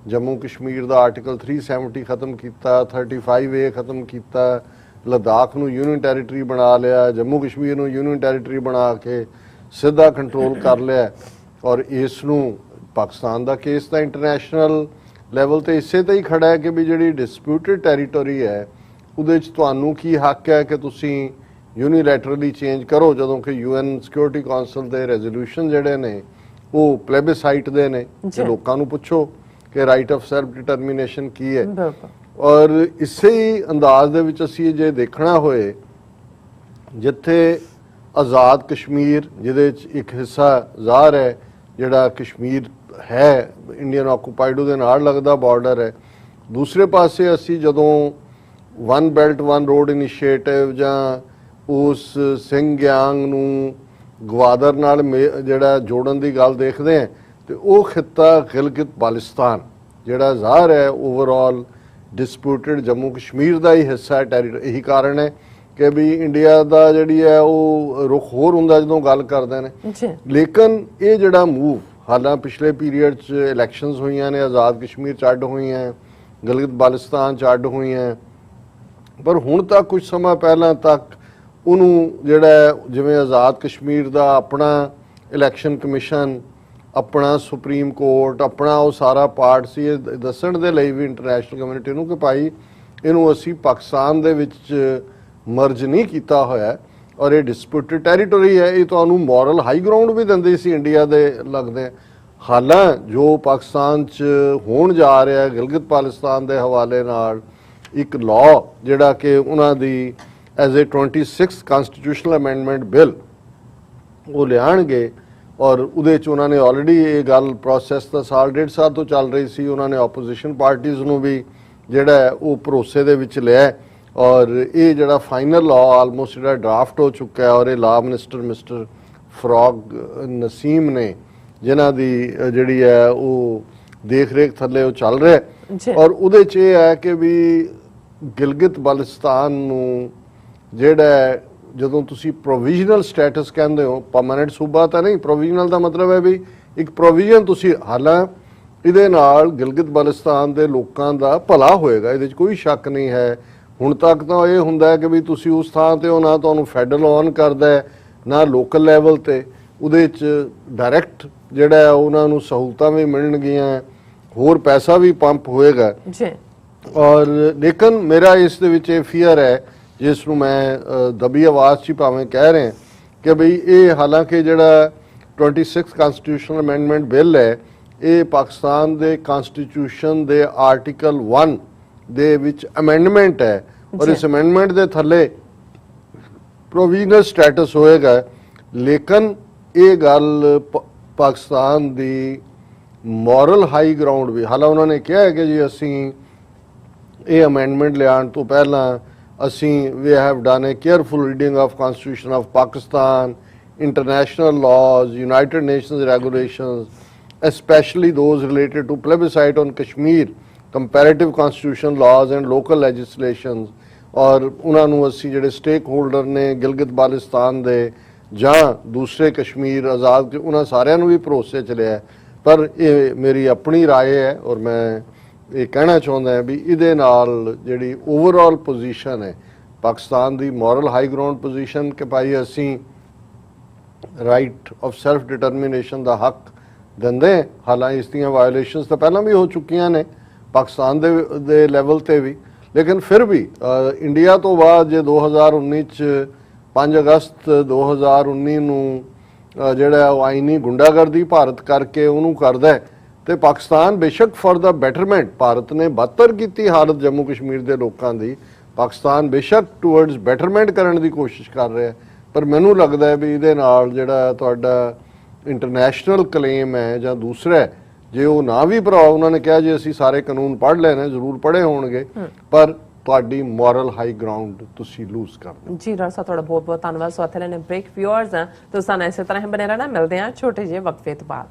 ਜੰਮੂ ਕਸ਼ਮੀਰ ਦਾ ਆਰਟੀਕਲ 370 ਖਤਮ ਕੀਤਾ, 35A ਖਤਮ ਕੀਤਾ, ਲਦਾਖ ਨੂੰ ਯੂਨੀਅਨ ਟੈਰੀਟਰੀ ਬਣਾ ਲਿਆ, ਜੰਮੂ ਕਸ਼ਮੀਰ ਨੂੰ ਯੂਨੀਅਨ ਟੈਰੀਟਰੀ ਬਣਾ ਕੇ ਸਿੱਧਾ ਕੰਟਰੋਲ ਕਰ ਲਿਆ। ਔਰ ਇਸ ਨੂੰ ਪਾਕਿਸਤਾਨ ਦਾ ਕੇਸ ਤਾਂ ਇੰਟਰਨੈਸ਼ਨਲ ਲੈਵਲ ਤੇ ਇਸੇ ਤੇ ਹੀ ਖੜਾ ਹੈ ਕਿ ਵੀ ਜਿਹੜੀ ਡਿਸਪਿਊਟਡ ਟੈਰੀਟਰੀ ਹੈ ਉਹਦੇ 'ਚ ਤੁਹਾਨੂੰ ਕੀ ਹੱਕ ਹੈ ਕਿ ਤੁਸੀਂ ਯੂਨੀਲੈਟਰਲੀ ਚੇਂਜ ਕਰੋ, ਜਦੋਂ ਕਿ UN ਸਿਕਿਉਰਿਟੀ ਕਾਉਂਸਲ ਦੇ ਰੈਜ਼ੋਲੂਸ਼ਨ ਜਿਹੜੇ ਨੇ ਉਹ ਪਲੇਬਿਸਾਈਟ ਦੇ ਨੇ, ਕਿ ਲੋਕਾਂ ਨੂੰ ਪੁੱਛੋ ਕਿ ਰਾਈਟ ਆਫ ਸੈਲਫ ਡਿਟਰਮੀਨੇਸ਼ਨ ਕੀ ਹੈ। ਔਰ ਇਸੇ ਹੀ ਅੰਦਾਜ਼ ਦੇ ਵਿੱਚ ਅਸੀਂ ਜੇ ਦੇਖਣਾ ਹੋਏ, ਜਿੱਥੇ ਆਜ਼ਾਦ ਕਸ਼ਮੀਰ, ਜਿਹਦੇ 'ਚ ਇੱਕ ਹਿੱਸਾ ਜ਼ਾਹਰ ਹੈ ਜਿਹੜਾ ਕਸ਼ਮੀਰ ਹੈ ਇੰਡੀਅਨ ਆਕੂਪਾਈਡ, ਉਹਦੇ ਨਾਲ ਲੱਗਦਾ ਬਾਰਡਰ ਹੈ, ਦੂਸਰੇ ਪਾਸੇ ਅਸੀਂ ਜਦੋਂ one belt one road initiative ਜਾਂ ਉਸ ਸਿੰਗਯਾਂਗ ਨੂੰ ਗਵਾਦਰ ਨਾਲ ਜਿਹੜਾ ਜੋੜਨ ਦੀ ਗੱਲ ਦੇਖਦੇ ਹਾਂ, ਤੇ ਉਹ ਖਿੱਤਾ ਗਿਲਗਿਤ ਬਾਲਿਸਤਾਨ ਜਿਹੜਾ ਜ਼ਾਹਰ ਹੈ ਓਵਰਆਲ ਡਿਸਪਿਊਟਡ ਜੰਮੂ ਕਸ਼ਮੀਰ ਦਾ ਹੀ ਹਿੱਸਾ ਹੈ। ਇਹੀ ਕਾਰਨ ਹੈ ਕਿ ਵੀ ਇੰਡੀਆ ਦਾ ਜਿਹੜੀ ਹੈ ਉਹ ਰੁਖ ਹੋਰ ਹੁੰਦਾ ਜਦੋਂ ਗੱਲ ਕਰਦੇ ਨੇ। ਲੇਕਿਨ ਇਹ ਜਿਹੜਾ ਮੂਵ, ਹਾਲਾਂ ਪਿਛਲੇ ਪੀਰੀਅਡ 'ਚ ਇਲੈਕਸ਼ਨਸ ਹੋਈਆਂ ਨੇ, ਆਜ਼ਾਦ ਕਸ਼ਮੀਰ 'ਚ ਅੱਡ ਹੋਈਆਂ, ਗਿਲਗਿਤ ਬਾਲਿਸਤਾਨ 'ਚ ਅੱਡ ਹੋਈਆਂ, ਪਰ ਹੁਣ ਤੱਕ ਕੁਝ ਸਮਾਂ ਪਹਿਲਾਂ ਤੱਕ ਉਹਨੂੰ ਜਿਹੜਾ ਜਿਵੇਂ ਆਜ਼ਾਦ ਕਸ਼ਮੀਰ ਦਾ ਆਪਣਾ ਇਲੈਕਸ਼ਨ ਕਮਿਸ਼ਨ, ਆਪਣਾ ਸੁਪਰੀਮ ਕੋਰਟ, ਆਪਣਾ ਉਹ ਸਾਰਾ ਪਾਰਟ ਸੀ, ਇਹ ਦੱਸਣ ਦੇ ਲਈ ਵੀ ਇੰਟਰਨੈਸ਼ਨਲ ਕਮਿਊਨਿਟੀ ਨੂੰ ਕਿ ਭਾਈ ਇਹਨੂੰ ਅਸੀਂ ਪਾਕਿਸਤਾਨ ਦੇ ਵਿੱਚ ਮਰਜ ਨਹੀਂ ਕੀਤਾ ਹੋਇਆ ਔਰ ਇਹ ਡਿਸਪਿਊਟਡ ਟੈਰੀਟਰੀ ਹੈ, ਇਹ ਤੁਹਾਨੂੰ ਮੋਰਲ ਹਾਈ ਗਰਾਊਂਡ ਵੀ ਦਿੰਦੀ ਸੀ ਇੰਡੀਆ ਦੇ ਲੱਗਦੇ। ਹਾਲਾਂ ਜੋ ਪਾਕਿਸਤਾਨ 'ਚ ਹੋਣ ਜਾ ਰਿਹਾ ਗਿਲਗਿਤ ਬਾਲਿਸਤਾਨ ਦੇ ਹਵਾਲੇ ਨਾਲ ਇੱਕ ਲਾਅ ਜਿਹੜਾ ਕਿ ਉਹਨਾਂ ਦੀ as a 26 constitutional amendment bill ਉਹ ਲਿਆਣਗੇ ਔਰ ਉਹਦੇ ਚ ਉਹਨਾਂ ਨੇ ਆਲਰੇਡੀ ਇਹ ਗੱਲ ਪ੍ਰੋਸੈਸ ਦਾ ਸਾਲ ਡੇਢ ਸਾਲ ਤੋਂ ਚੱਲ ਰਹੀ ਸੀ। ਉਹਨਾਂ ਨੇ ਆਪੋਜੀਸ਼ਨ ਪਾਰਟੀਆਂ ਨੂੰ ਵੀ ਜਿਹੜਾ ਹੈ ਉਹ ਭਰੋਸੇ ਦੇ ਵਿੱਚ ਲਿਆ ਔਰ ਇਹ ਜਿਹੜਾ ਫਾਈਨਲ ਲਾਅ ਆਲਮੋਸਟ ਜਿਹੜਾ ਡਰਾਫਟ ਹੋ ਚੁੱਕਾ ਹੈ ਔਰ ਇਹ law minister mister frog Naseem ਨੇ ਜਿਨ੍ਹਾਂ ਦੀ ਜਿਹੜੀ ਹੈ ਉਹ ਦੇਖ ਰੇਖ ਥੱਲੇ ਉਹ ਚੱਲ ਰਿਹਾ ਔਰ ਉਹਦੇ ਚ ਇਹ ਹੈ ਕਿ ਵੀ ਗਿਲਗਿਤ ਬਲਟਿਸਤਾਨ ਨੂੰ ਜਿਹੜਾ ਜਦੋਂ ਤੁਸੀਂ ਪ੍ਰੋਵੀਜ਼ਨਲ ਸਟੇਟਸ ਕਹਿੰਦੇ ਹੋ, ਪਰਮਾਨੈਂਟ ਸੂਬਾ ਤਾਂ ਨਹੀਂ, ਪ੍ਰੋਵੀਜ਼ਨਲ ਦਾ ਮਤਲਬ ਹੈ ਵੀ ਇੱਕ ਪ੍ਰੋਵੀਜ਼ਨ ਤੁਸੀਂ ਹਾਲਾਂ ਇਹਦੇ ਨਾਲ ਗਿਲਗਿਤ ਬਲਟਿਸਤਾਨ ਦੇ ਲੋਕਾਂ ਦਾ ਭਲਾ ਹੋਏਗਾ, ਇਹਦੇ 'ਚ ਕੋਈ ਸ਼ੱਕ ਨਹੀਂ ਹੈ। ਹੁਣ ਤੱਕ ਤਾਂ ਇਹ ਹੁੰਦਾ ਹੈ ਕਿ ਵੀ ਤੁਸੀਂ ਉਸ ਥਾਂ ਤੇ ਹੋ ਨਾ ਤੁਹਾਨੂੰ ਫੈਡਰਲ ਔਨ ਕਰਦਾ ਹੈ ਨਾ ਲੋਕਲ ਲੈਵਲ ਤੇ, ਉਹਦੇ 'ਚ ਡਾਇਰੈਕਟ ਜਿਹੜਾ ਹੈ ਉਹਨਾਂ ਨੂੰ ਸਹੂਲਤਾਂ ਵੀ ਮਿਲਣਗੀਆਂ, ਹੋਰ ਪੈਸਾ ਵੀ ਪੰਪ ਹੋਏਗਾ ਜੀ। ਔਰ ਲੇਕਿਨ ਮੇਰਾ ਇਸ ਦੇ ਵਿੱਚ ਇਹ ਫੀਅਰ ਹੈ ਜਿਸ ਨੂੰ ਮੈਂ ਦਬੀ ਆਵਾਜ਼ 'ਚ ਭਾਵੇਂ ਕਹਿ ਰਿਹਾ ਕਿ ਬਈ ਇਹ ਹਾਲਾਂਕਿ ਜਿਹੜਾ 26 ਕਨਸਟੀਟਿਊਸ਼ਨਲ ਅਮੈਂਡਮੈਂਟ ਬਿੱਲ ਹੈ ਇਹ ਪਾਕਿਸਤਾਨ ਦੇ ਕਨਸਟੀਟਿਊਸ਼ਨ ਦੇ ਆਰਟੀਕਲ 1 ਦੇ ਵਿੱਚ ਅਮੈਂਡਮੈਂਟ ਹੈ ਔਰ ਇਸ ਅਮੈਂਡਮੈਂਟ ਦੇ ਥੱਲੇ ਪ੍ਰੋਵੀਜ਼ਨਲ ਸਟੇਟਸ ਹੋਏਗਾ। ਲੇਕਿਨ ਇਹ ਗੱਲ ਪਾਕਿਸਤਾਨ ਦੀ ਮੋਰਲ ਹਾਈ ਗਰਾਊਂਡ ਵੀ, ਹਾਲਾਂ ਉਹਨਾਂ ਨੇ ਕਿਹਾ ਹੈ ਕਿ ਜੀ ਅਸੀਂ ਇਹ ਅਮੈਂਡਮੈਂਟ ਲਿਆਉਣ ਤੋਂ ਪਹਿਲਾਂ ਅਸੀਂ ਵੀ have done a careful reading of constitution of Pakistan, international laws, United Nations regulations, especially those related to plebiscite on Kashmir, comparative constitutional laws and local legislations। ਔਰ ਉਹਨਾਂ ਨੂੰ ਅਸੀਂ ਜਿਹੜੇ ਸਟੇਕ ਹੋਲਡਰ ਨੇ ਗਿਲਗਿਤ ਬਾਲਟਿਸਤਾਨ ਦੇ ਜਾਂ ਦੂਸਰੇ ਕਸ਼ਮੀਰ ਆਜ਼ਾਦ, ਉਹਨਾਂ ਸਾਰਿਆਂ ਨੂੰ ਵੀ ਭਰੋਸੇ 'ਚ ਲਿਆ। ਪਰ ਇਹ ਮੇਰੀ ਆਪਣੀ ਰਾਏ ਹੈ ਔਰ ਮੈਂ ਇਹ ਕਹਿਣਾ ਚਾਹੁੰਦਾ ਹਾਂ ਵੀ ਇਹਦੇ ਨਾਲ ਜਿਹੜੀ ਓਵਰਆਲ ਪੋਜੀਸ਼ਨ ਹੈ ਪਾਕਿਸਤਾਨ ਦੀ ਮੋਰਲ ਹਾਈ ਗਰਾਊਂਡ ਪੋਜੀਸ਼ਨ ਕਿ ਭਾਈ ਅਸੀਂ ਰਾਈਟ ਆਫ ਸੈਲਫ ਡਿਟਰਮੀਨੇਸ਼ਨ ਦਾ ਹੱਕ ਦਿੰਦੇ। ਹਾਲਾਂਕਿ ਇਸ ਦੀਆਂ ਵਾਇਓਲੇਸ਼ਨਸ ਤਾਂ ਪਹਿਲਾਂ ਵੀ ਹੋ ਚੁੱਕੀਆਂ ਨੇ ਪਾਕਿਸਤਾਨ ਦੇ ਲੈਵਲ ਤੇ ਵੀ, ਲੇਕਿਨ ਫਿਰ ਵੀ ਇੰਡੀਆ ਤੋਂ ਬਾਅਦ ਜੇ 2019 ਚ 5 ਅਗਸਤ 2019 ਨੂੰ ਜਿਹੜਾ ਉਹ ਆਈਨੀ ਗੁੰਡਾਗਰਦੀ ਭਾਰਤ ਕਰਕੇ ਉਹਨੂੰ ਕਰਦਾ ਤੇ ਪਾਕਿਸਤਾਨ ਬੇਸ਼ੱਕ ਫॉर ਦਾ ਬੈਟਰਮੈਂਟ, ਭਾਰਤ ਨੇ ਬਦਤਰ ਕੀਤੀ ਹਾਲਤ ਜੰਮੂ ਕਸ਼ਮੀਰ ਦੇ ਲੋਕਾਂ ਦੀ, ਪਾਕਿਸਤਾਨ ਬੇਸ਼ੱਕ ਟੂਵਰਡਸ ਬੈਟਰਮੈਂਟ ਕਰਨ ਦੀ ਕੋਸ਼ਿਸ਼ ਕਰ ਰਿਹਾ। ਪਰ ਮੈਨੂੰ ਲੱਗਦਾ ਹੈ ਵੀ ਇਹਦੇ ਨਾਲ ਜਿਹੜਾ ਤੁਹਾਡਾ ਇੰਟਰਨੈਸ਼ਨਲ ਕਲੇਮ ਹੈ ਜਾਂ ਦੂਸਰਾ ਜੇ ਉਹ ਨਾ ਵੀ ਭਰਾ, ਉਹਨਾਂ ਨੇ ਕਿਹਾ ਜੀ ਅਸੀਂ ਸਾਰੇ ਕਾਨੂੰਨ ਪੜ੍ਹ ਲੈਣੇ, ਜ਼ਰੂਰ ਪੜ੍ਹੇ ਹੋਣਗੇ ਪਰ ਤੁਹਾਡੀ ਮੋਰਲ ਹਾਈ ਗਰਾਊਂਡ ਤੁਸੀਂ ਲੂਜ਼ ਕਰ ਦਿਓ। ਜੀ ਡਾਕਟਰ ਸਾਹਿਬ ਤੁਹਾਡਾ ਬਹੁਤ ਬਹੁਤ ਧੰਨਵਾਦ। ਸੋ ਇੱਥੇ ਲੈਣੇ ਬ੍ਰੇਕ, ਵਿਊਅਰਸ ਤੁਸੀਂ ਸਾਨੂੰ ਇਸੇ ਤਰ੍ਹਾਂ ਹੀ ਬਣੇ ਰਹਿਣਾ, ਮਿਲਦੇ ਹਾਂ ਛੋਟੇ ਜਿਹੇ ਵਕਫੇ ਤੋਂ ਬਾਅਦ।